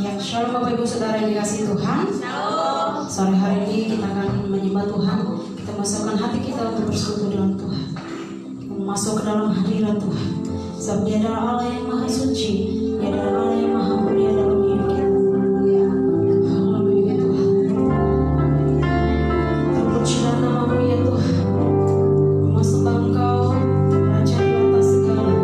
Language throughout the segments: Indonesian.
Ya, shalom Bapak Ibu Saudara yang dikasihi Tuhan. Shalom. Sore hari ini kita akan menyembah Tuhan. Kita masukkan hati kita untuk bersekutu dengan Tuhan. Masuk ke dalam hadirat Tuhan. Sebab Dia adalah Allah yang Maha Suci. Dia adalah Allah yang Maha Mulia dalam hidup kita. Haleluya Tuhan. Terpujilah nama-Mu ya Tuhan. Menyembah Engkau, Raja di atas segala.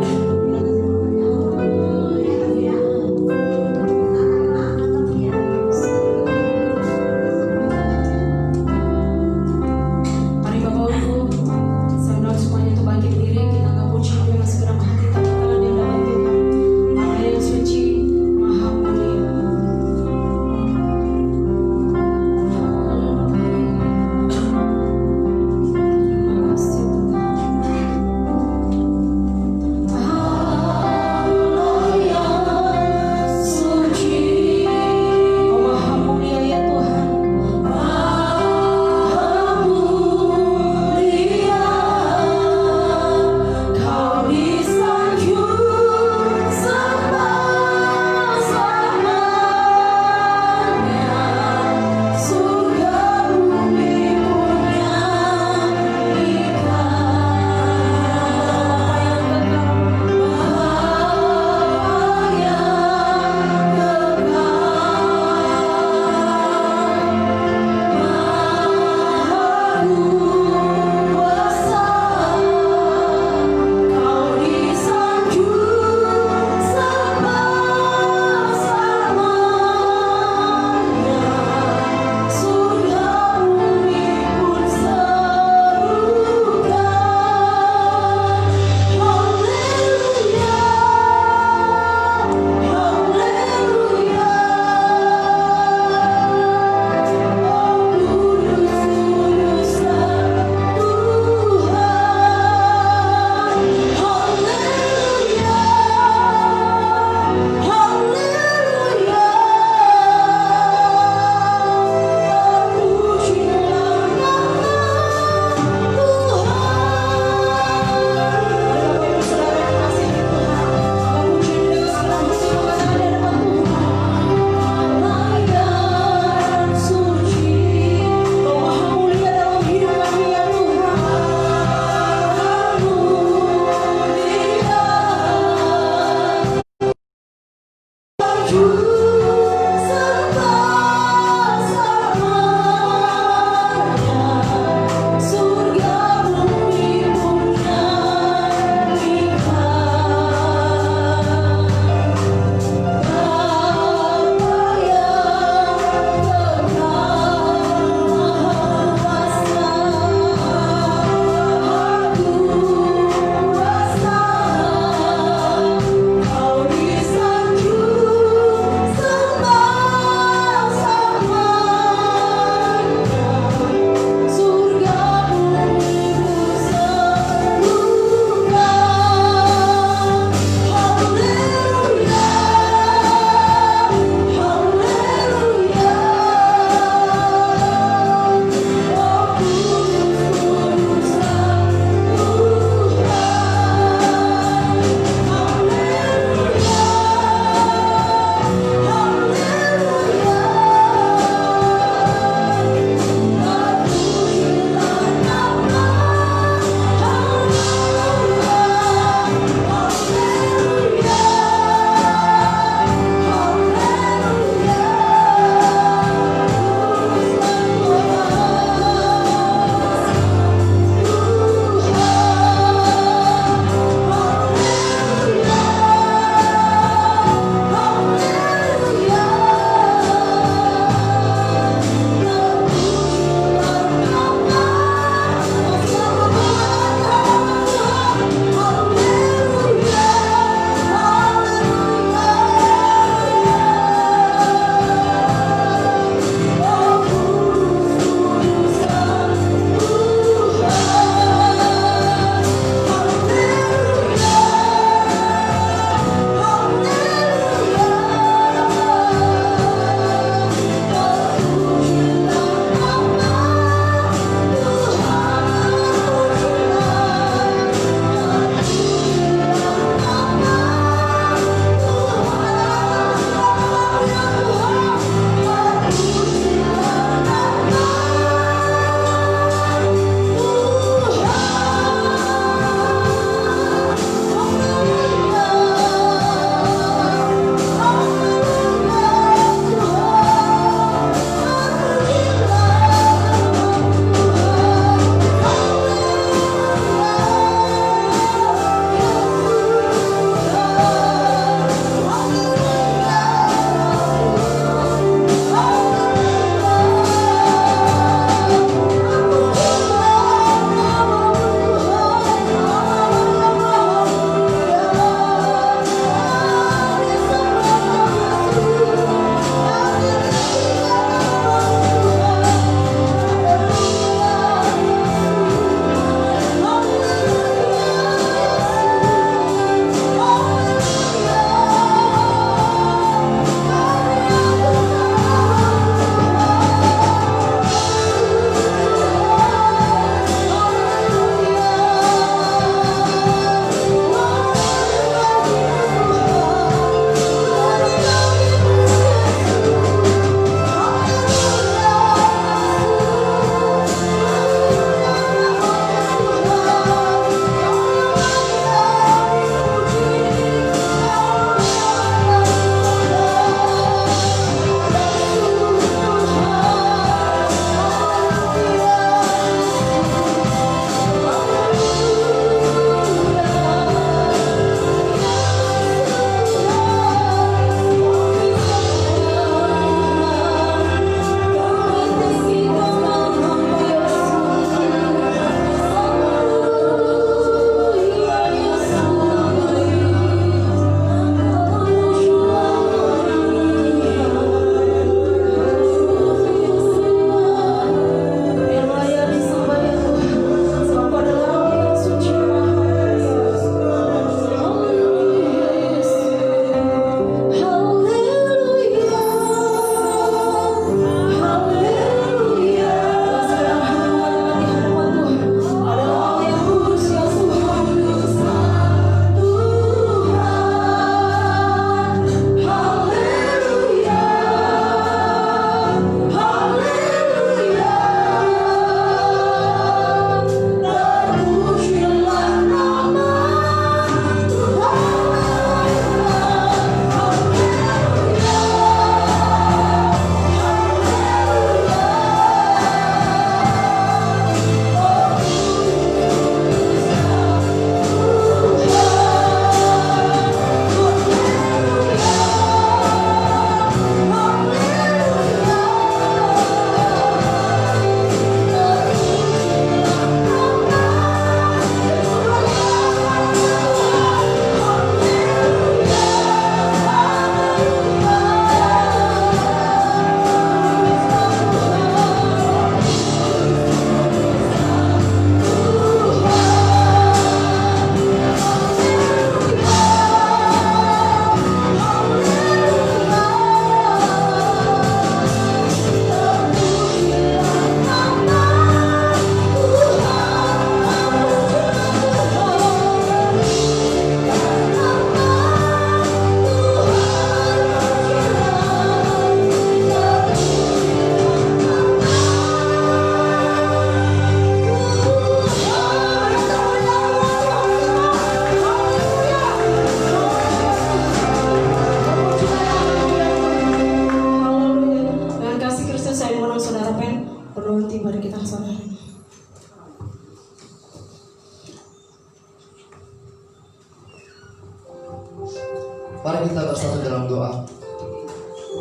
bersatu dalam doa.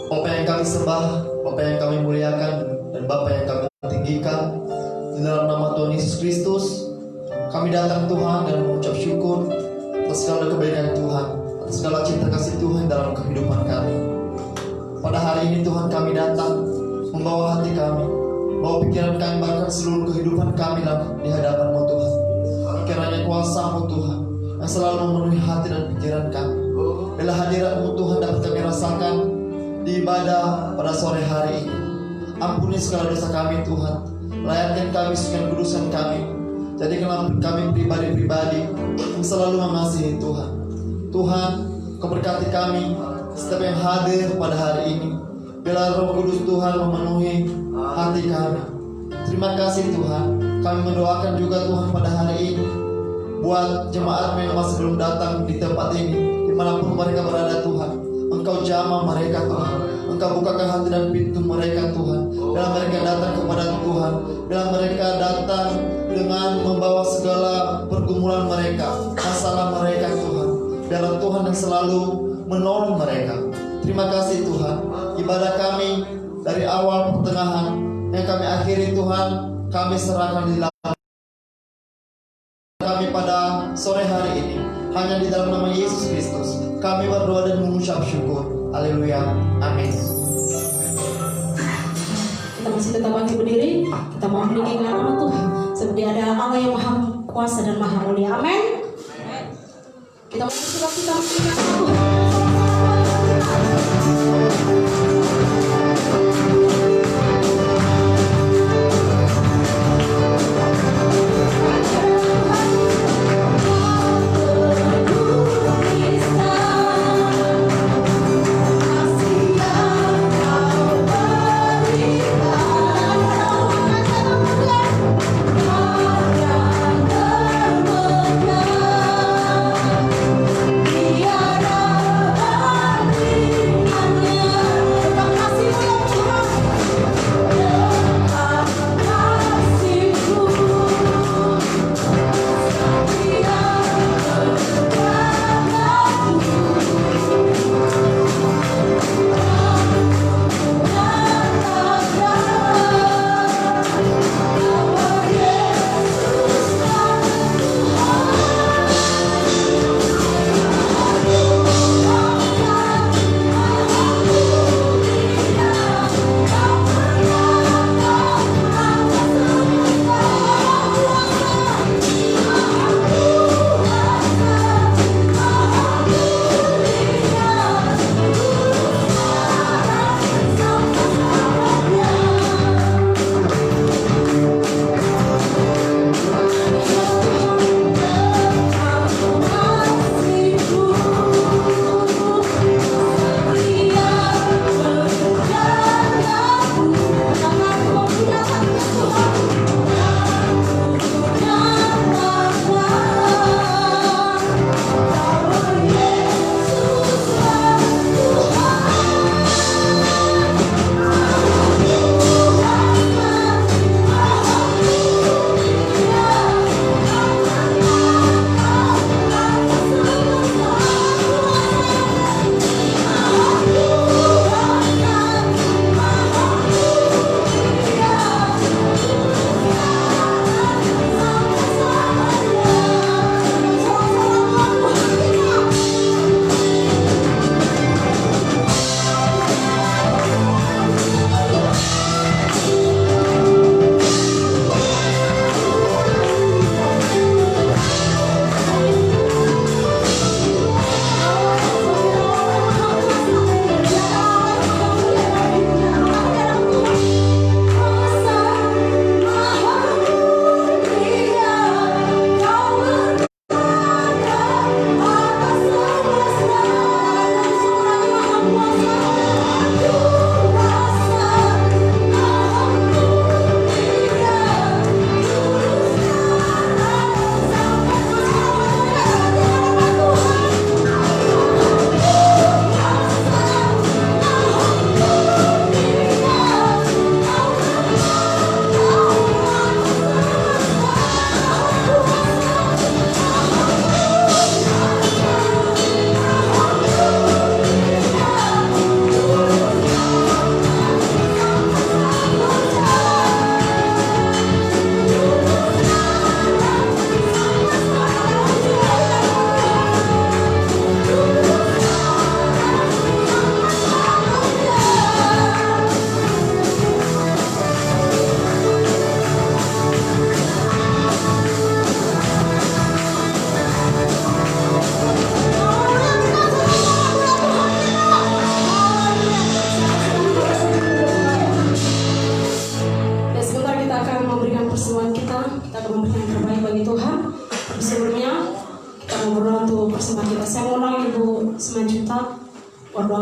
Bapa yang kami sembah, Bapa yang kami muliakan, dan Bapa yang kami tinggikan, di dalam nama Tuhan Yesus Kristus, kami datang Tuhan dan mengucap syukur atas segala kebaikan Tuhan, atas segala cinta kasih Tuhan dalam kehidupan kami. Pada hari ini Tuhan kami datang membawa hati kami, bawa pikiran kami, bahkan seluruh kehidupan kami di hadapan-Mu Tuhan. Kiranya kuasa-Mu Tuhan yang selalu memenuhi hati dan pikiran kami. Bila hadirat-Mu Tuhan dapat kami rasakan di ibadah pada sore hari ini. Ampuni segala dosa kami Tuhan. Layakkan kami, sucikan kudusan kami. Jadikanlah kami pribadi-pribadi yang selalu mengasihi Tuhan. Tuhan, Kau berkati kami setiap yang hadir pada hari ini. Bila Roh Kudus Tuhan memenuhi hati kami. Terima kasih Tuhan. Kami mendoakan juga Tuhan pada hari ini buat jemaat yang masih belum datang di tempat ini, dimanapun mereka berada Tuhan. Engkau jamah mereka Tuhan. Engkau bukakan hati dan pintu mereka Tuhan. Bila mereka datang kepada Tuhan, bila mereka datang dengan membawa segala pergumulan mereka, masalah mereka Tuhan, biarlah Tuhan yang selalu menolong mereka. Terima kasih Tuhan. Ibadah kami dari awal pertengahan yang kami akhiri Tuhan, kami serahkan di dalam kami pada sore hari ini. Hanya di dalam nama Yesus Kristus kami berdoa dan mengucap syukur. Haleluya. Amin. Kita masih tetap bangkit berdiri. Kita mau meninggikan nama Tuhan seperti ada Allah yang maha kuasa dan maha mulia. Amin. Kita masih tetap meninggikan nama Tuhan. Biar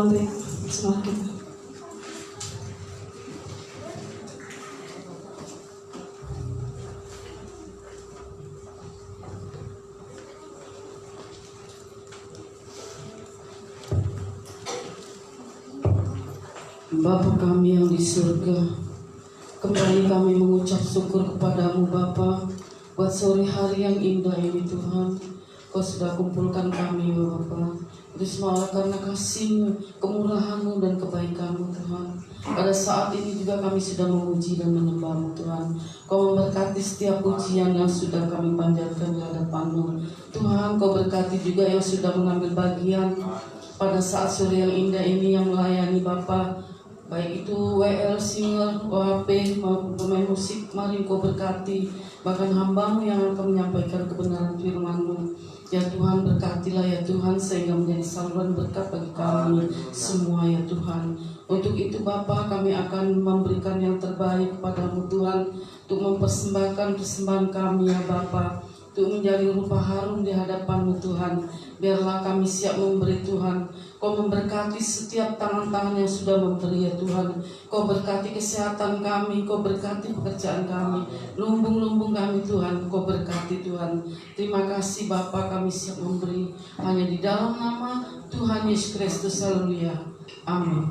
untuk semua kita. Bapa kami yang di surga, kembali kami mengucap syukur kepadamu Bapa buat sore hari yang indah ini Tuhan. Kau sudah kumpulkan kami Bapa. Itu semua karena kasih-Mu, kemurahan-Mu dan kebaikan-Mu Tuhan. Pada saat ini juga kami sudah memuji dan menyembah-Mu Tuhan. Kau memberkati setiap pujian yang sudah kami panjatkan di hadapan-Mu Tuhan. Kau berkati juga yang sudah mengambil bagian pada saat sore yang indah ini yang melayani Bapa, baik itu WL, singer, OHP maupun pemain musik. Mari Kau berkati bahkan hamba-Mu yang akan menyampaikan kebenaran firman-Mu. Ya Tuhan, berkatilah ya Tuhan, sehingga menjadi saluran berkat bagi kami semua ya Tuhan. Untuk itu Bapa, kami akan memberikan yang terbaik kepada-Mu Tuhan, untuk mempersembahkan persembahan kami ya Bapa, untuk menjadi rupa harum di hadapan-Mu Tuhan. Biarlah kami siap memberi Tuhan. Kau memberkati setiap tangan-tangan yang sudah memberi ya Tuhan. Kau berkati kesehatan kami, Kau berkati pekerjaan kami, lumbung-lumbung kami Tuhan, Kau berkati Tuhan. Terima kasih Bapa, kami siap memberi hanya di dalam nama Tuhan Yesus Kristus. Haleluya. Amin.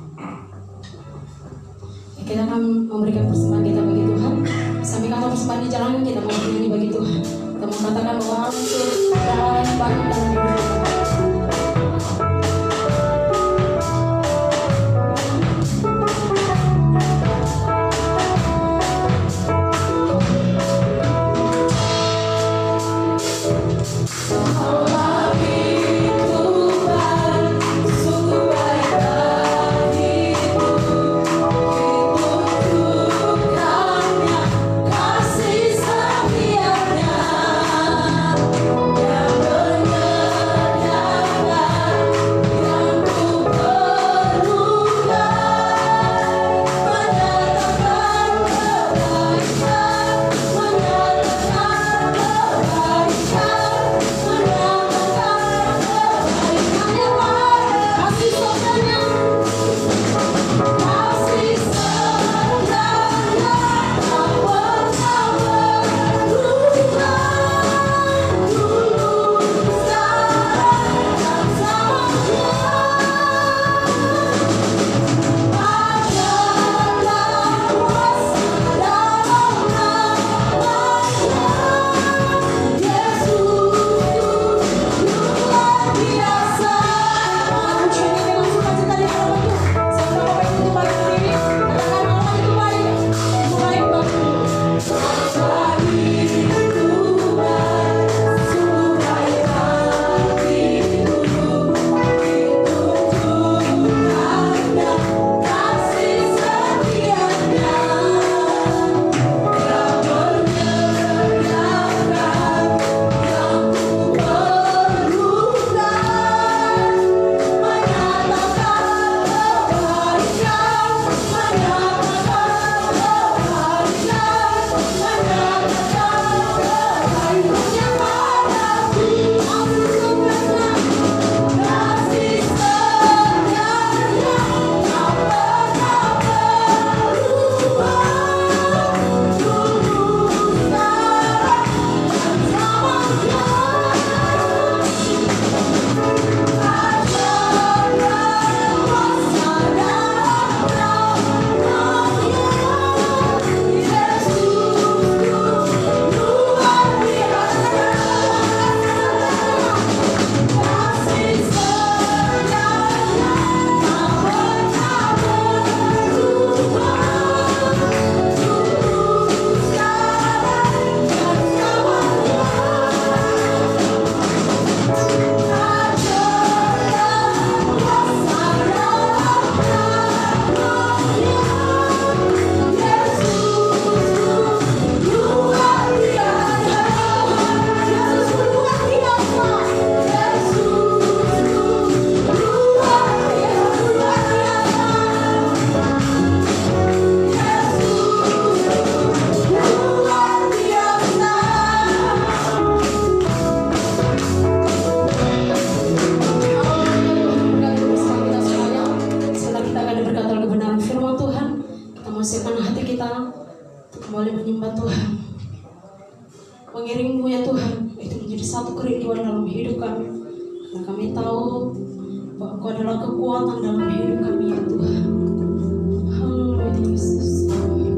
Kita akan memberikan persembahan kita bagi Tuhan. Sambil kata persembahan di jalan, kita mau bernyanyi bagi Tuhan. Kita mau katakan bahwa untuk dan bangun dan hidup. Kasih setianya yang benar. masukkan hati kita untuk kembali menyembah Tuhan, mengiringmu ya Tuhan. Itu menjadi satu kerinduan dalam hidup kami, karena kami tahu bahwa Engkau adalah kekuatan dalam hidup kami ya Tuhan. Haleluya Yesus. Ku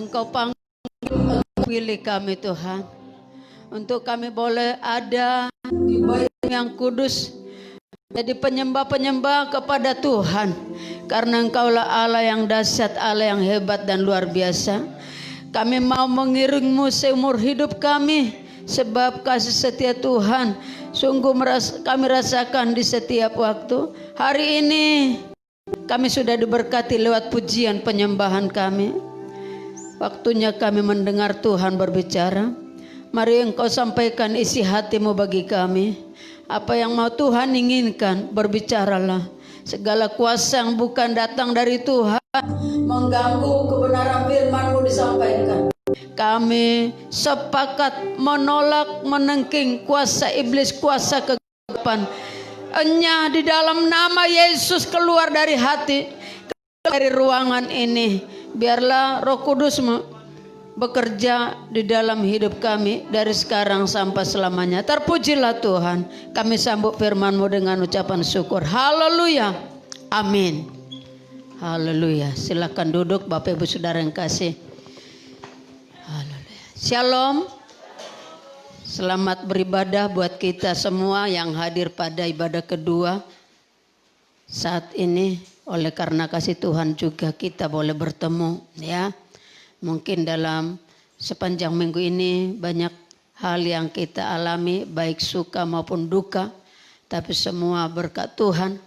Engkau panggil, pilih kami Tuhan, untuk kami boleh ada di bait yang kudus, jadi penyembah-penyembah kepada Tuhan. Karena Engkaulah Allah yang dahsyat, Allah yang hebat dan luar biasa. Kami mau mengiringmu seumur hidup kami, sebab kasih setia Tuhan sungguh kami rasakan di setiap waktu. Hari ini kami sudah diberkati lewat pujian penyembahan kami. Waktunya kami mendengar Tuhan berbicara. Mari Engkau sampaikan isi hatimu bagi kami. Apa yang mau Tuhan inginkan, berbicaralah. Segala kuasa yang bukan datang dari Tuhan, mengganggu kebenaran firman-Mu disampaikan. Kami sepakat menolak, menengking kuasa iblis, kuasa kegelapan. Enya di dalam nama Yesus keluar dari hati, dari ruangan ini. Biarlah Roh Kudus bekerja di dalam hidup kami dari sekarang sampai selamanya. Terpujilah Tuhan. Kami sambut firman-Mu dengan ucapan syukur. Haleluya. Amin. Haleluya. Silakan duduk Bapak Ibu Saudara yang kasih. Haleluya. Shalom. Selamat beribadah buat kita semua yang hadir pada ibadah kedua saat ini. Oleh karena kasih Tuhan juga kita boleh bertemu, ya. Mungkin dalam sepanjang minggu ini banyak hal yang kita alami, baik suka maupun duka, tapi semua berkat Tuhan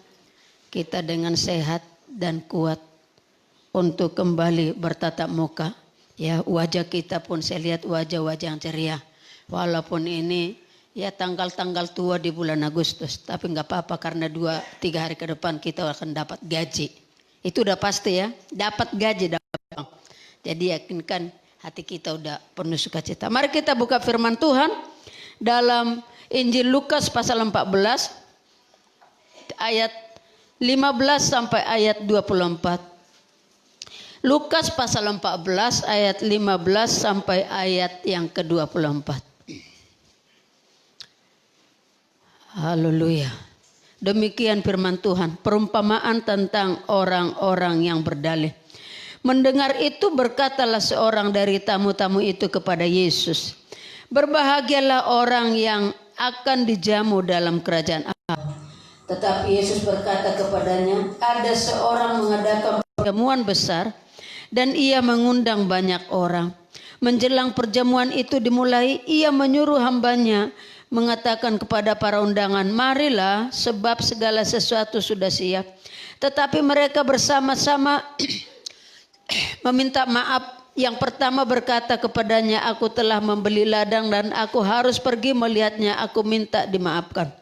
kita dengan sehat dan kuat untuk kembali bertatap muka. Ya, wajah kita pun saya lihat wajah-wajah yang ceria. Walaupun ini ya tanggal-tanggal tua di bulan Agustus, tapi nggak apa-apa karena 2-3 hari ke depan kita akan dapat gaji. Itu udah pasti ya, dapat gaji, dapat uang. Jadi yakinkan hati kita udah penuh sukacita. Mari kita buka firman Tuhan dalam Injil Lukas pasal 14 ayat 15 sampai ayat 24. Lukas pasal 14 ayat 15 sampai ayat yang ke-24. Haleluya. Demikian firman Tuhan, perumpamaan tentang orang-orang yang berdalih. Mendengar itu berkatalah seorang dari tamu-tamu itu kepada Yesus, berbahagialah orang yang akan dijamu dalam kerajaan Allah. Tetapi Yesus berkata kepadanya, ada seorang mengadakan perjamuan besar dan ia mengundang banyak orang. Menjelang perjamuan itu dimulai, ia menyuruh hambanya mengatakan kepada para undangan, marilah sebab segala sesuatu sudah siap. Tetapi mereka bersama-sama meminta maaf. Yang pertama berkata kepadanya, aku telah membeli ladang dan aku harus pergi melihatnya, aku minta dimaafkan.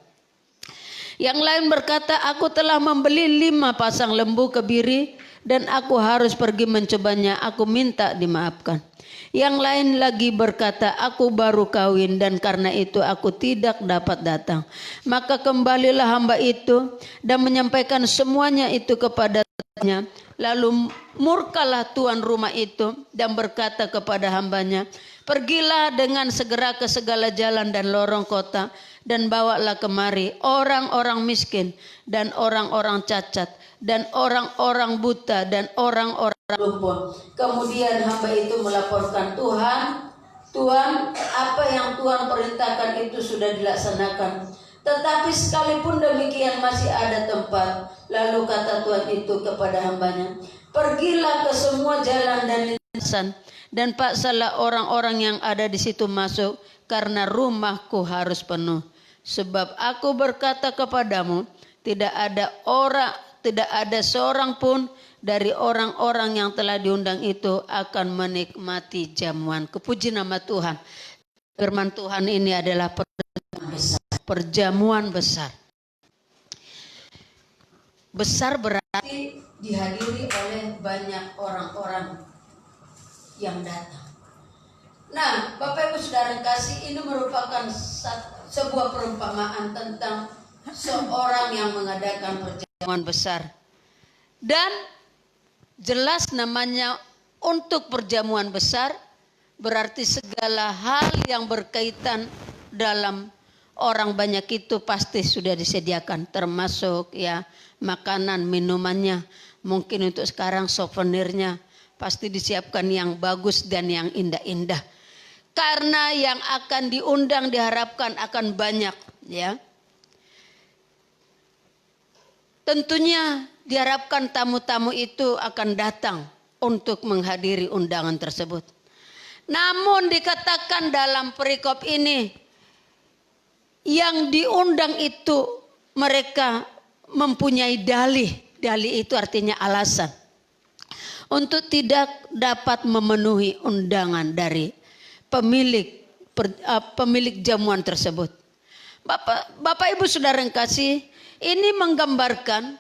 Yang lain berkata, aku telah membeli 5 pasang lembu kebiri dan aku harus pergi mencobanya, aku minta dimaafkan. Yang lain lagi berkata, aku baru kawin dan karena itu aku tidak dapat datang. Maka kembalilah hamba itu dan menyampaikan semuanya itu kepadanya. Lalu murkalah tuan rumah itu dan berkata kepada hambanya, pergilah dengan segera ke segala jalan dan lorong kota dan bawalah kemari orang-orang miskin dan orang-orang cacat dan orang-orang buta dan orang-orang lumpuh. Kemudian hamba itu melaporkan, Tuhan, apa yang Tuhan perintahkan itu sudah dilaksanakan. Tetapi sekalipun demikian masih ada tempat. Lalu kata Tuhan itu kepada hambanya, pergilah ke semua jalan dan lintasan dan paksalah orang-orang yang ada di situ masuk, karena rumahku harus penuh. Sebab aku berkata kepadamu, tidak ada seorang pun dari orang-orang yang telah diundang itu akan menikmati jamuan. Kepuji nama Tuhan. Firman Tuhan ini adalah perjamuan besar. Besar berarti dihadiri oleh banyak orang-orang yang datang. Nah, Bapak Ibu Saudara yang kasih, ini merupakan sebuah perumpamaan tentang seorang yang mengadakan perjamuan besar. Dan jelas namanya untuk perjamuan besar berarti segala hal yang berkaitan dalam orang banyak itu pasti sudah disediakan, termasuk ya makanan, minumannya, mungkin untuk sekarang souvenirnya, pasti disiapkan yang bagus dan yang indah-indah. Karena yang akan diundang diharapkan akan banyak, ya. Tentunya diharapkan tamu-tamu itu akan datang untuk menghadiri undangan tersebut. Namun dikatakan dalam perikop ini, yang diundang itu mereka mempunyai dalih. Dalih itu artinya alasan untuk tidak dapat memenuhi undangan dari pemilik jamuan tersebut. Bapak Ibu Saudara yang kasih, ini menggambarkan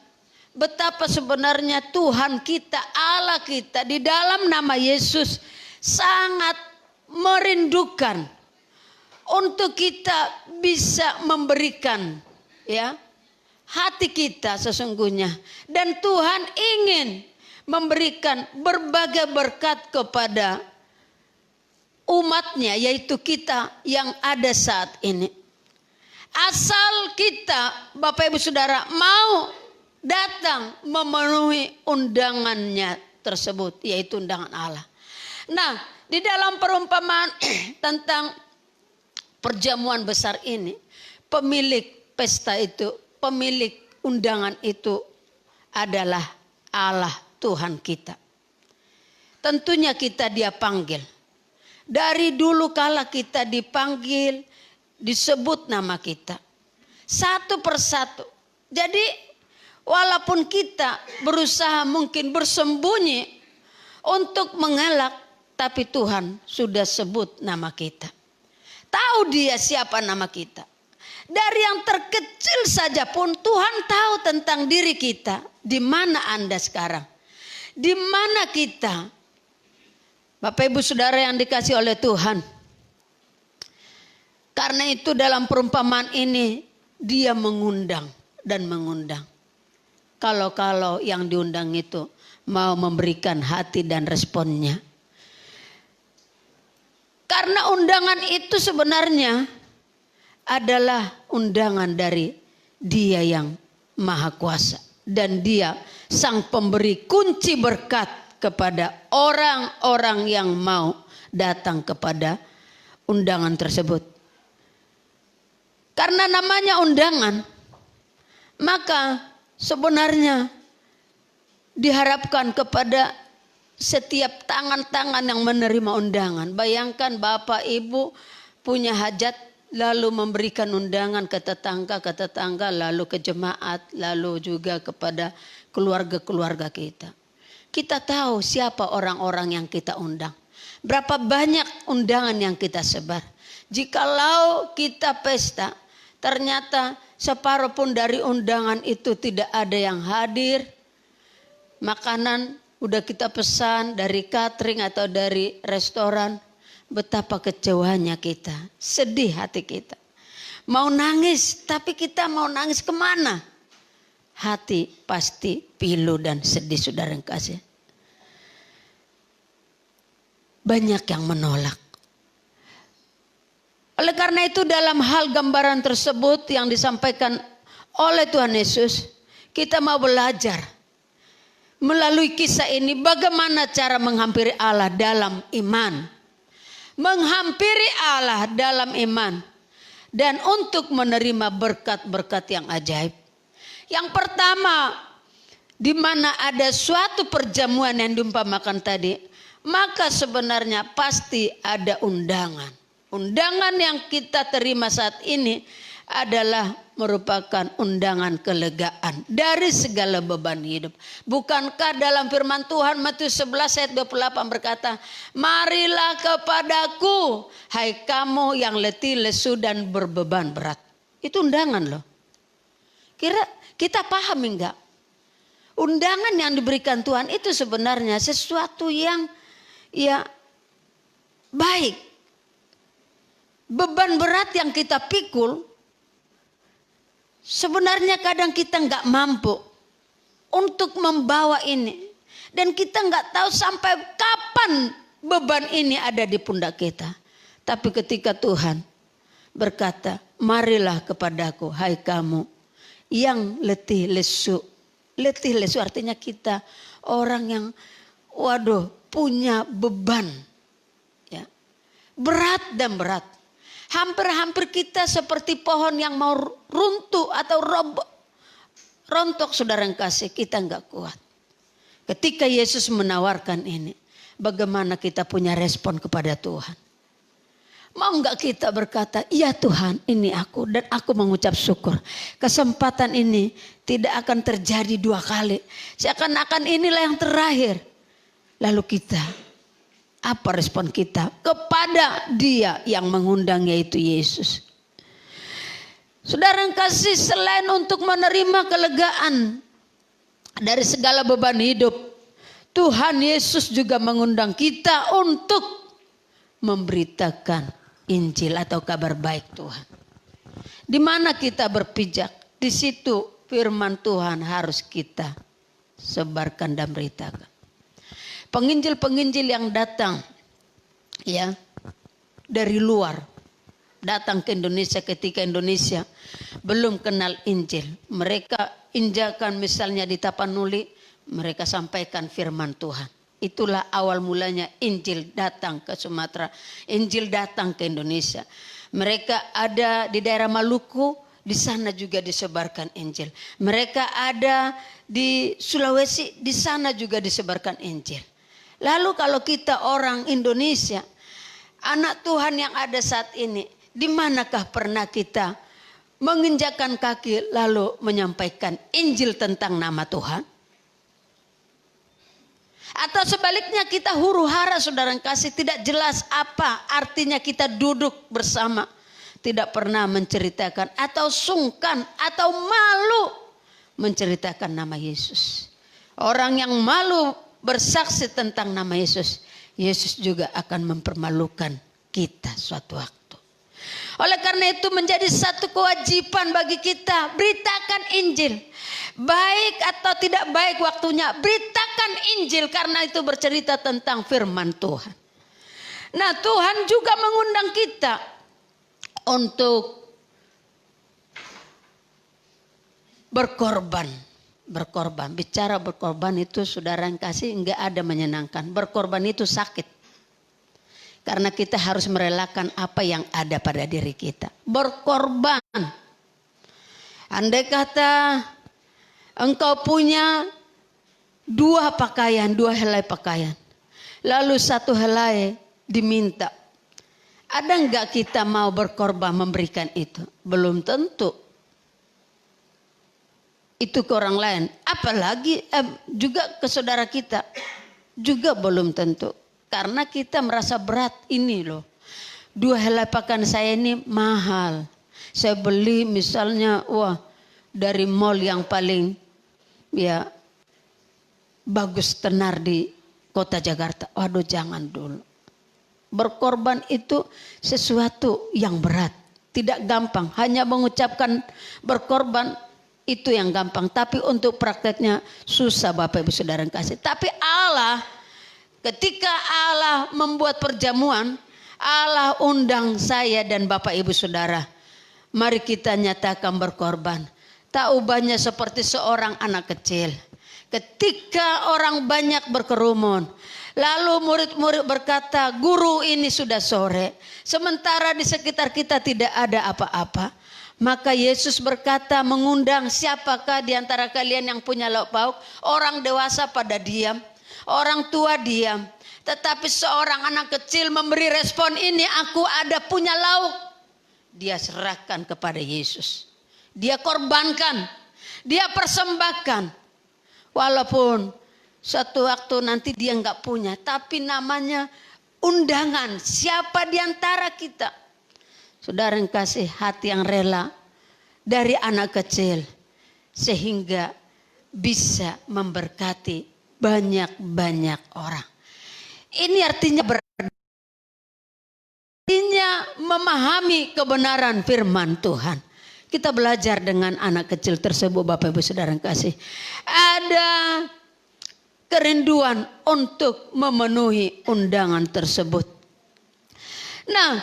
betapa sebenarnya Tuhan kita, Allah kita di dalam nama Yesus sangat merindukan untuk kita bisa memberikan, ya, hati kita sesungguhnya. Dan Tuhan ingin memberikan berbagai berkat kepada umatnya, yaitu kita yang ada saat ini. Asal kita, Bapak Ibu Saudara, mau datang memenuhi undangannya tersebut, yaitu undangan Allah. Nah, di dalam perumpamaan tentang perjamuan besar ini, pemilik pesta itu, pemilik undangan itu adalah Allah Tuhan kita. Tentunya kita Dia panggil. Dari dulu kala kita dipanggil, disebut nama kita satu persatu. Jadi walaupun kita berusaha mungkin bersembunyi untuk mengelak, tapi Tuhan sudah sebut nama kita. Tahu Dia siapa nama kita. Dari yang terkecil saja pun Tuhan tahu tentang diri kita. Di mana Anda sekarang? Di mana kita? Bapak Ibu Saudara yang dikasih oleh Tuhan. Karena itu dalam perumpamaan ini Dia mengundang dan mengundang. Kalau yang diundang itu mau memberikan hati dan responnya. Karena undangan itu sebenarnya adalah undangan dari Dia yang Maha Kuasa. Dan Dia sang pemberi kunci berkat kepada orang-orang yang mau datang kepada undangan tersebut. Karena namanya undangan, maka sebenarnya diharapkan kepada setiap tangan-tangan yang menerima undangan. Bayangkan Bapak Ibu punya hajat lalu memberikan undangan ke tetangga, lalu ke jemaat, lalu juga kepada keluarga-keluarga kita. Kita tahu siapa orang-orang yang kita undang. Berapa banyak undangan yang kita sebar. Jikalau kita pesta, ternyata separuh pun dari undangan itu tidak ada yang hadir. Makanan udah kita pesan dari catering atau dari restoran. Betapa kecewanya kita. Sedih hati kita. Mau nangis, tapi kita mau nangis kemana? Hati pasti pilu dan sedih, saudara yang kasih. Banyak yang menolak. Oleh karena itu dalam hal gambaran tersebut yang disampaikan oleh Tuhan Yesus, kita mau belajar melalui kisah ini bagaimana cara menghampiri Allah dalam iman. Menghampiri Allah dalam iman. Dan untuk menerima berkat-berkat yang ajaib. Yang pertama, di mana ada suatu perjamuan yang diumpamakan tadi, maka sebenarnya pasti ada undangan. Undangan yang kita terima saat ini adalah merupakan undangan kelegaan dari segala beban hidup. Bukankah dalam firman Tuhan Matius 11 ayat 28 berkata, marilah kepadaku hai kamu yang letih, lesu dan berbeban berat. Itu undangan loh. Kira kita paham enggak? Undangan yang diberikan Tuhan itu sebenarnya sesuatu yang ya baik. Beban berat yang kita pikul, sebenarnya kadang kita nggak mampu untuk membawa ini. Dan kita nggak tahu sampai kapan beban ini ada di pundak kita. Tapi ketika Tuhan berkata, marilah kepadaku hai kamu yang letih lesu. Letih lesu artinya kita orang yang punya beban. Ya. Berat dan berat. Hampir-hampir kita seperti pohon yang mau runtuh atau rontok, saudara yang kasih, kita enggak kuat. Ketika Yesus menawarkan ini, bagaimana kita punya respon kepada Tuhan? Mau enggak kita berkata, iya Tuhan, ini aku dan aku mengucap syukur. Kesempatan ini tidak akan terjadi 2 kali. Seakan-akan inilah yang terakhir. Lalu kita, apa respon kita kepada Dia yang mengundang, yaitu Yesus? Saudara yang kasih, selain untuk menerima kelegaan dari segala beban hidup, Tuhan Yesus juga mengundang kita untuk memberitakan Injil atau kabar baik Tuhan. Di mana kita berpijak, di situ firman Tuhan harus kita sebarkan dan beritakan. Penginjil-penginjil yang datang ya dari luar, datang ke Indonesia ketika Indonesia belum kenal Injil. Mereka injakan misalnya di Tapanuli, mereka sampaikan firman Tuhan. Itulah awal mulanya Injil datang ke Sumatera, Injil datang ke Indonesia. Mereka ada di daerah Maluku, di sana juga disebarkan Injil. Mereka ada di Sulawesi, di sana juga disebarkan Injil. Lalu kalau kita orang Indonesia, anak Tuhan yang ada saat ini, di manakah pernah kita menginjakkan kaki lalu menyampaikan Injil tentang nama Tuhan? Atau sebaliknya kita huru hara, saudara kasih, tidak jelas apa artinya kita duduk bersama, tidak pernah menceritakan atau sungkan atau malu menceritakan nama Yesus. Orang yang malu bersaksi tentang nama Yesus, Yesus juga akan mempermalukan kita suatu waktu. Oleh karena itu menjadi satu kewajiban bagi kita, beritakan Injil. Baik atau tidak baik waktunya, beritakan Injil, karena itu bercerita tentang firman Tuhan. Nah, Tuhan juga mengundang kita untuk berkorban. Bicara berkorban itu, saudara yang kasih, enggak ada menyenangkan. Berkorban itu sakit. Karena kita harus merelakan apa yang ada pada diri kita. Berkorban. Andai kata engkau punya 2 pakaian, 2 helai pakaian. Lalu 1 helai diminta. Ada enggak kita mau berkorban memberikan itu? Belum tentu. Itu ke orang lain. Apalagi juga ke saudara kita. Juga belum tentu. Karena kita merasa berat, ini loh. 2 helai pakaian saya ini mahal. Saya beli misalnya dari mall yang paling bagus tenar di kota Jakarta. Waduh, jangan dulu. Berkorban itu sesuatu yang berat. Tidak gampang. Hanya mengucapkan berkorban itu yang gampang. Tapi untuk prakteknya susah, Bapak Ibu Saudara yang kasih. Tapi Allah, ketika Allah membuat perjamuan, Allah undang saya dan Bapak Ibu Saudara. Mari kita nyatakan berkorban. Tak ubahnya seperti seorang anak kecil. Ketika orang banyak berkerumun, lalu murid-murid berkata, guru ini sudah sore. Sementara di sekitar kita tidak ada apa-apa. Maka Yesus berkata, mengundang, siapakah di antara kalian yang punya lauk pauk? Orang dewasa pada diam. Orang tua diam. Tetapi seorang anak kecil memberi respon, ini aku ada punya lauk. Dia serahkan kepada Yesus. Dia korbankan. Dia persembahkan. Walaupun suatu waktu nanti dia enggak punya. Tapi namanya undangan. Siapa di antara kita? Saudara yang kasih, hati yang rela dari anak kecil. Sehingga bisa memberkati banyak-banyak orang. Ini artinya memahami kebenaran firman Tuhan. Kita belajar dengan anak kecil tersebut, Bapak Ibu Saudara yang kasih. Ada kerinduan untuk memenuhi undangan tersebut. Nah,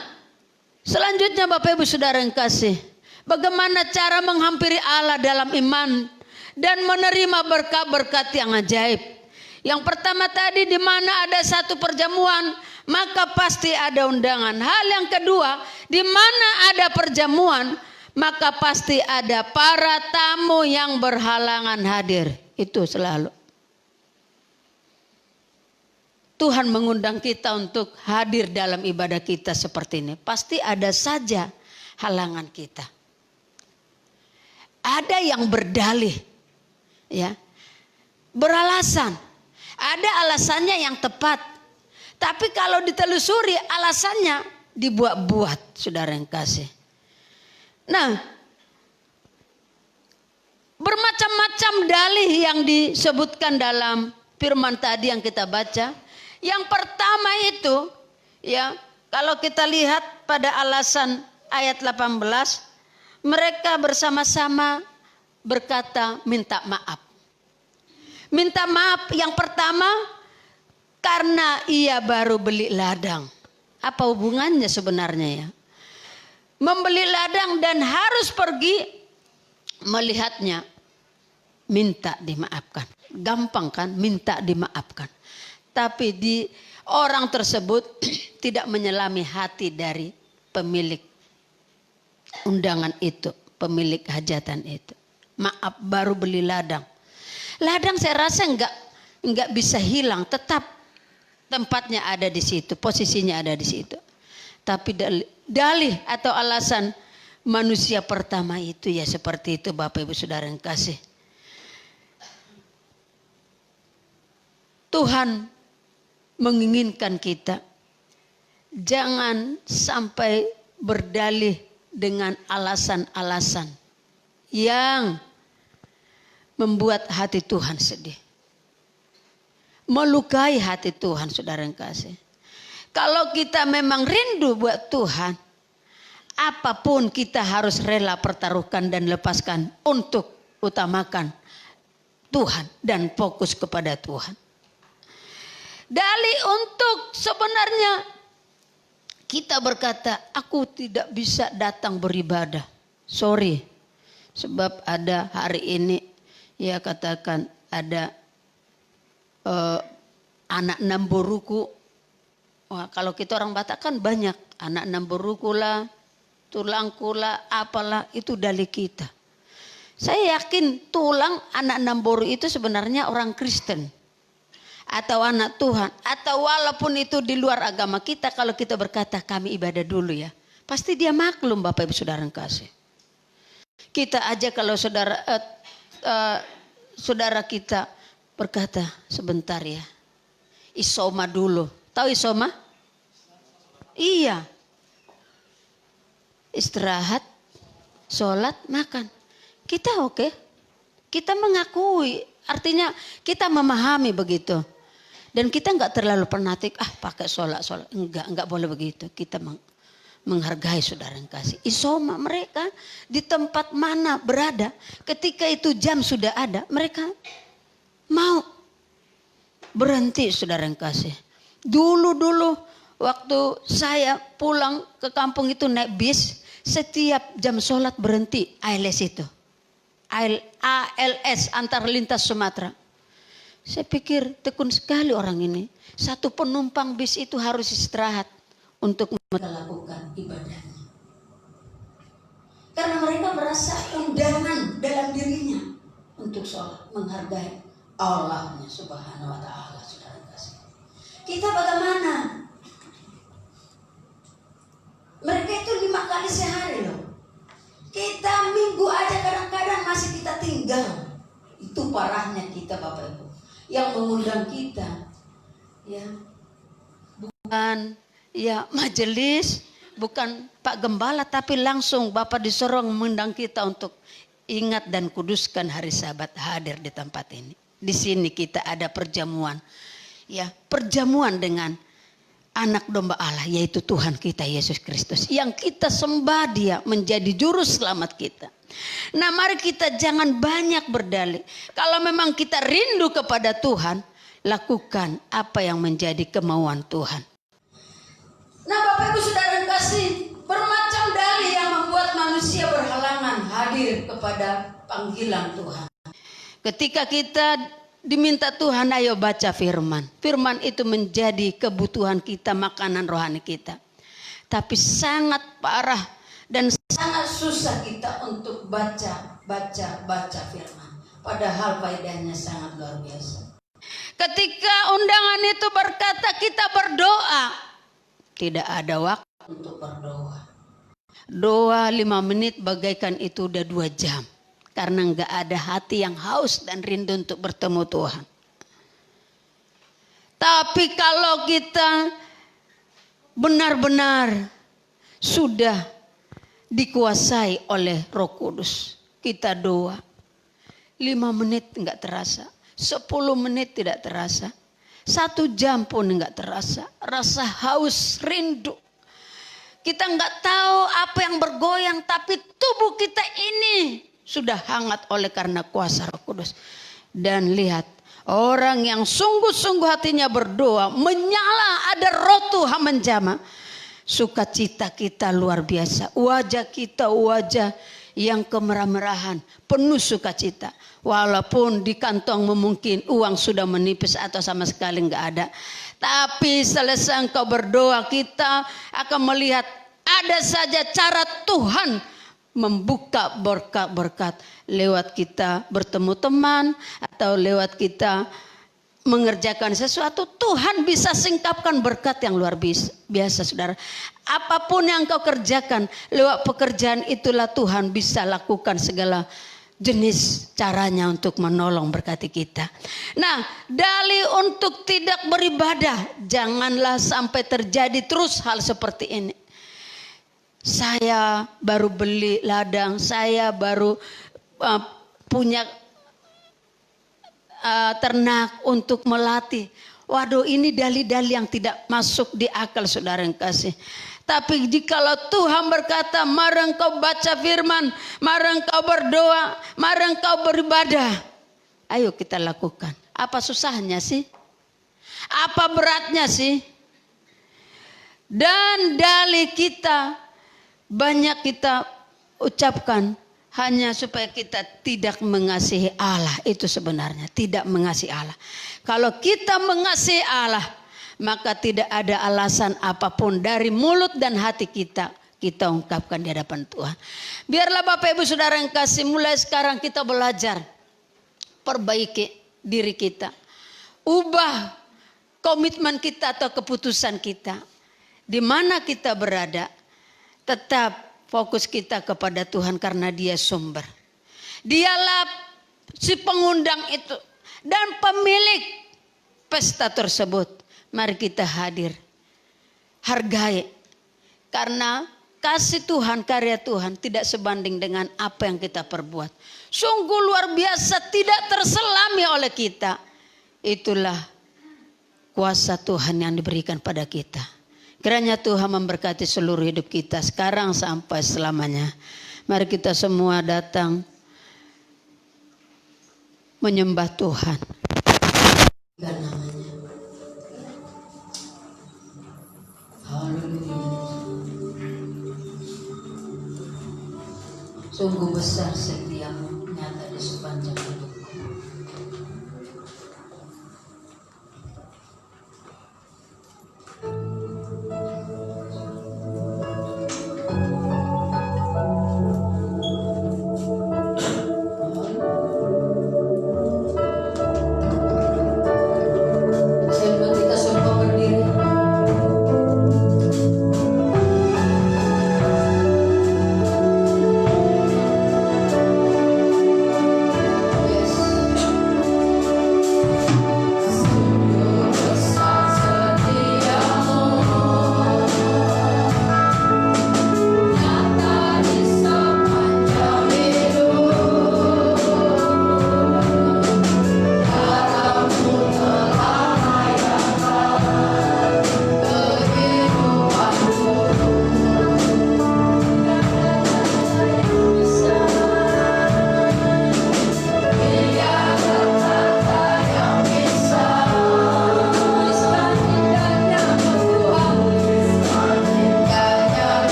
selanjutnya Bapak Ibu Saudara yang kasih, bagaimana cara menghampiri Allah dalam iman dan menerima berkat-berkat yang ajaib. Yang pertama tadi, di mana ada satu perjamuan, maka pasti ada undangan. Hal yang kedua, di mana ada perjamuan, maka pasti ada para tamu yang berhalangan hadir. Itu selalu. Tuhan mengundang kita untuk hadir dalam ibadah kita seperti ini. Pasti ada saja halangan kita. Ada yang berdalih, ya, beralasan. Ada alasannya yang tepat. Tapi kalau ditelusuri alasannya dibuat-buat, saudara yang kasih. Nah, bermacam-macam dalih yang disebutkan dalam firman tadi yang kita baca. Yang pertama itu, ya, kalau kita lihat pada alasan ayat 18, mereka bersama-sama berkata minta maaf. Minta maaf yang pertama karena ia baru beli ladang. Apa hubungannya sebenarnya ya? Membeli ladang dan harus pergi melihatnya. Minta dimaafkan. Gampang kan minta dimaafkan. Tapi orang tersebut tidak menyelami hati dari pemilik undangan itu. Pemilik hajatan itu. Maaf baru beli ladang. Ladang saya rasa enggak bisa hilang, tetap tempatnya ada di situ, posisinya ada di situ. Tapi dalih atau alasan manusia pertama itu ya seperti itu, Bapak Ibu Saudara yang kasih. Tuhan menginginkan kita jangan sampai berdalih dengan alasan-alasan yang membuat hati Tuhan sedih. Melukai hati Tuhan, saudara yang kasih. Kalau kita memang rindu buat Tuhan, apapun kita harus rela pertaruhkan dan lepaskan untuk utamakan Tuhan dan fokus kepada Tuhan. Dalih untuk sebenarnya kita berkata, aku tidak bisa datang beribadah. Sorry, sebab ada hari ini, ya katakan ada anak namboruku. Wah, kalau kita orang Batak kan banyak. Anak namboruku lah, tulangku lah, apalah, itu dalih kita. Saya yakin tulang anak namboru itu sebenarnya orang Kristen. Atau anak Tuhan. Atau walaupun itu di luar agama kita, kalau kita berkata kami ibadah dulu ya. Pasti dia maklum Bapak Ibu Saudara yang kasih. Kita aja kalau saudara kita berkata sebentar ya, isoma dulu. Tahu isoma? Iya. Istirahat, sholat, makan. Kita oke. Kita mengakui. Artinya kita memahami begitu. Dan kita enggak terlalu fanatik. Pakai sholat. Enggak boleh begitu. Kita menghargai saudara yang kasih. Isoma mereka di tempat mana berada. Ketika itu jam sudah ada. Mereka mau berhenti saudara yang kasih. Dulu waktu saya pulang ke kampung itu naik bis. Setiap jam sholat berhenti ALS itu. ALS antar lintas Sumatera. Saya pikir tekun sekali orang ini. Satu penumpang bis itu harus istirahat untuk melakukan ibadahnya. Karena mereka merasa undangan dalam dirinya untuk sholat, menghargai Allahnya Subhanahu wa ta'ala. Saudara kasih. Kita bagaimana? Mereka itu 5 kali sehari loh. Kita minggu aja kadang-kadang masih kita tinggal. Itu parahnya kita Bapak Ibu. Yang mengundang kita ya bukan ya majelis, bukan Pak Gembala, tapi langsung Bapak disorong mengundang kita untuk ingat dan kuduskan hari Sabat, hadir di tempat ini. Di sini kita ada perjamuan. Ya, perjamuan dengan anak domba Allah, yaitu Tuhan kita Yesus Kristus. Yang kita sembah dia menjadi juru selamat kita. Nah, mari kita jangan banyak berdalih. Kalau memang kita rindu kepada Tuhan, lakukan apa yang menjadi kemauan Tuhan. Nah, Bapak Ibu Saudara kasih, bermacam dalih yang membuat manusia berhalangan hadir kepada panggilan Tuhan. Ketika kita diminta Tuhan, ayo baca firman. Firman itu menjadi kebutuhan kita, makanan rohani kita. Tapi sangat parah dan sangat susah kita untuk baca firman. Padahal faedahnya sangat luar biasa. Ketika undangan itu berkata kita berdoa, tidak ada waktu untuk berdoa. Doa 5 menit bagaikan itu udah 2 jam. Karena enggak ada hati yang haus dan rindu untuk bertemu Tuhan. Tapi kalau kita benar-benar sudah dikuasai oleh Roh Kudus, kita doa 5 menit enggak terasa, 10 menit tidak terasa, 1 jam pun enggak terasa. Rasa haus, rindu. Kita enggak tahu apa yang bergoyang, tapi tubuh kita ini sudah hangat oleh karena kuasa Roh Kudus. Dan lihat, orang yang sungguh-sungguh hatinya berdoa, menyala ada roh Tuhan menjamah. Sukacita kita luar biasa. Wajah kita wajah yang kemerah-merahan, penuh sukacita. Walaupun di kantong mungkin uang sudah menipis atau sama sekali enggak ada. Tapi selesai engkau berdoa, kita akan melihat ada saja cara Tuhan membuka berkat-berkat lewat kita bertemu teman atau lewat kita mengerjakan sesuatu. Tuhan bisa singkapkan berkat yang luar biasa, saudara. Apapun yang kau kerjakan, lewat pekerjaan itulah Tuhan bisa lakukan segala jenis caranya untuk menolong berkati kita. Nah, dalih untuk tidak beribadah, janganlah sampai terjadi terus hal seperti ini. Saya baru beli ladang, saya baru punya ternak untuk melatih. Waduh, ini dalih-dalih yang tidak masuk di akal, saudara yang kasih. Tapi jikalau Tuhan berkata, mari engkau baca firman, mari engkau berdoa, mari engkau beribadah, ayo kita lakukan. Apa susahnya sih? Apa beratnya sih? Dan dalih kita banyak kita ucapkan hanya supaya kita tidak mengasihi Allah. Itu sebenarnya tidak mengasihi Allah. Kalau kita mengasihi Allah, maka tidak ada alasan apapun dari mulut dan hati kita ungkapkan di hadapan Tuhan. Biarlah Bapak Ibu Saudara yang kasih, mulai sekarang kita belajar perbaiki diri kita. Ubah komitmen kita atau keputusan kita. Di mana kita berada, tetap fokus kita kepada Tuhan karena Dia sumber. Dialah si pengundang itu dan pemilik pesta tersebut. Mari kita hadir, hargai, karena kasih Tuhan, karya Tuhan tidak sebanding dengan apa yang kita perbuat. Sungguh luar biasa, tidak terselami oleh kita. Itulah kuasa Tuhan yang diberikan pada kita. Kiranya Tuhan memberkati seluruh hidup kita sekarang sampai selamanya. Mari kita semua datang menyembah Tuhan. Dan namanya. Haleluya. Sungguh besar setiamu nyata di sepanjang hidupku.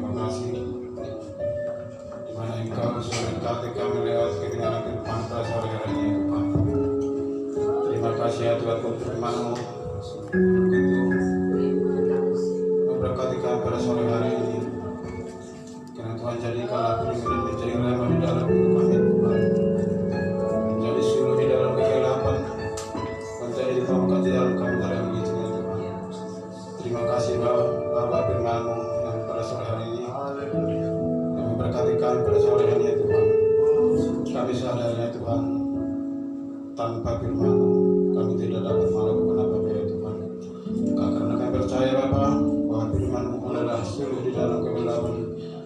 terima kasih di mana Engkau sudah berkati kami lewat kebenaran firman pada sore hari ini Tuhan. Terima kasih ya Tuhan untuk firman-Mu begitu memberkati kami pada sore hari ini. Karena Tuhan jadikanlah firman ini menjadi rema di dalam hidup kami Tuhan, menjadi suluh di dalam kegelapan, menjadi ditemukan di dalam kami dari yang begitu Tuhan. Terima kasih Bapa firman-Mu yang pada sore hari ini yang memberkati kami pada sore hari ini Tuhan. Kami sadar ya Tuhan, tanpa firman-Mu kami tidak dapat melakukan apa-apa ya Tuhan. Karena kami percaya Bapa bahwa firman-Mu adalah suluh di dalam kegelapan,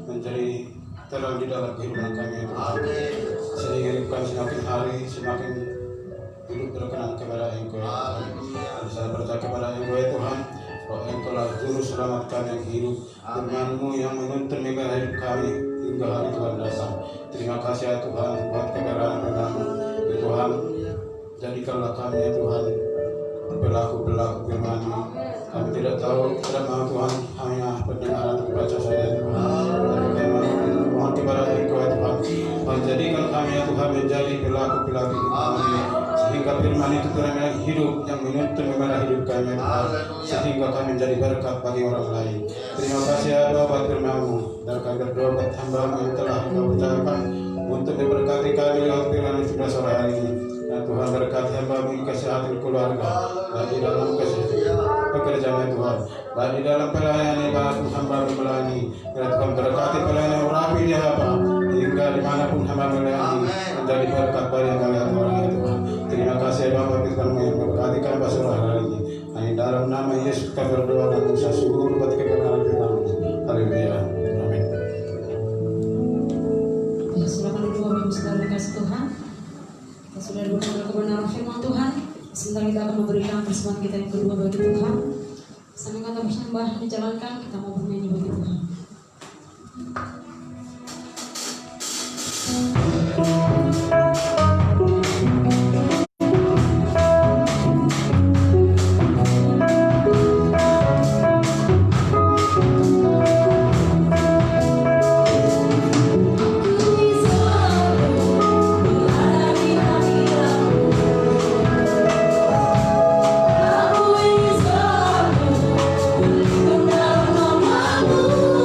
menjadi terang di dalam kehidupan kami ya Tuhan. Sehingga hidup kami semakin hari semakin hidup berkenan kepada Engkau ya Tuhan. Dan saya percaya kepada Engkau ya Tuhan, bahwa Engkau lah juru selamat kami yang hidup. Firman-Mu yang menuntun megah hidup kami hingga hari Tuhan datang. Terima kasih ya Tuhan buat kebenaran firman-Mu ya Tuhan. Jadikanlah kami ya Tuhan pelaku-pelaku firman-Mu. Kami tidak tahu, tidak mau Tuhan hanya pendengar atau baca saja Tuhan. Tapi kami mohon kepada Engkau ya Tuhan, menjadikan kami ya Tuhan menjadi pelaku-pelaku firman-Mu, sehingga firman itu terang hidup yang menuntun kepada hidup kami ya Tuhan, sehingga kami menjadi berkat bagi orang lain. Terima kasih ya Tuhan buat firman-Mu, dan kami berdoa buat hamba-Mu yang telah Engkau percayakan untuk memberkati kami lewat firman itu pada sore hari ini. Ya Tuhan, berkati hamba-Mu di kesehatan keluarga, dan di dalam pekerjaan ya Tuhan, dan di dalam pelayanan ibadah hamba-Mu melayani. Ya Tuhan, berkati pelayanan yang rapi di hamba, hingga dimanapun hamba melayani menjadi berkat bagi kalian orang ya Tuhan. Terima kasih Bapak firman-Mu yang memberkati kami pada sore hari ini. Di dalam nama Yesus kami berdoa dan mengucap syukur buat kebenaran firman-Mu. Haleluya. Amin. Ya, silakan duduk Bapak Ibu Saudara kasih Tuhan. Kita sudah dengar kebenaran firman Tuhan. Sebentar kita akan memberikan persembahan kita yang kedua bagi Tuhan. Sambil kata bersembah dijalankan, kita mau bernyanyi bagi Tuhan. Aku ingin selalu berlindung dalam nama-Mu.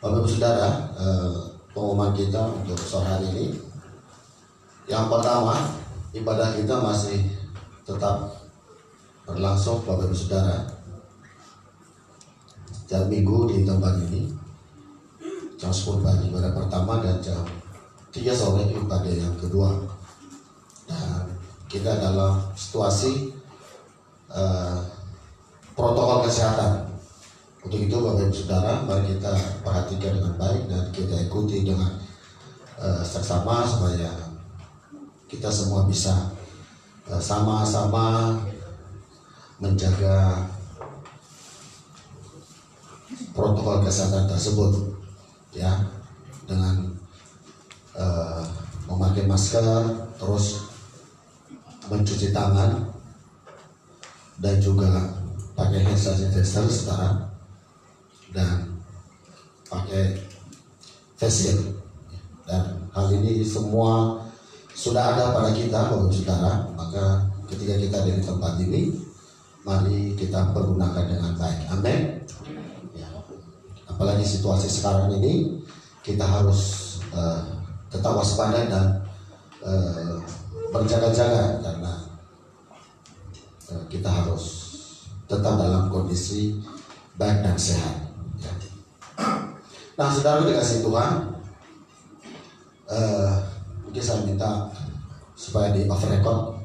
Bapak Ibu Saudara, pengumuman kita untuk sore hari ini. Yang pertama, ibadah kita masih tetap berlangsung Bapak Ibu Saudara. Setiap minggu di tempat ini jam 10 pagi ibadah pertama dan jam 3 sore ibadah yang kedua. Dan kita dalam situasi protokol kesehatan. Untuk itu Bapak Ibu Saudara, mari kita perhatikan dengan baik dan kita ikuti dengan seksama supaya kita semua bisa sama-sama menjaga protokol kesehatan tersebut, ya, dengan memakai masker, terus mencuci tangan, dan juga pakai hand sanitizer sekarang, dan pakai face shield. Dan hal ini semua sudah ada pada kita Bapak Ibu Saudara. Maka ketika kita ada di tempat ini, mari kita pergunakan dengan baik. Amin. Ya. Apalagi situasi sekarang ini, kita harus tetap waspada dan berjaga-jaga, karena kita harus tetap dalam kondisi baik dan sehat. Ya. Nah, saudara dikasih Tuhan, mungkin saya minta supaya di off record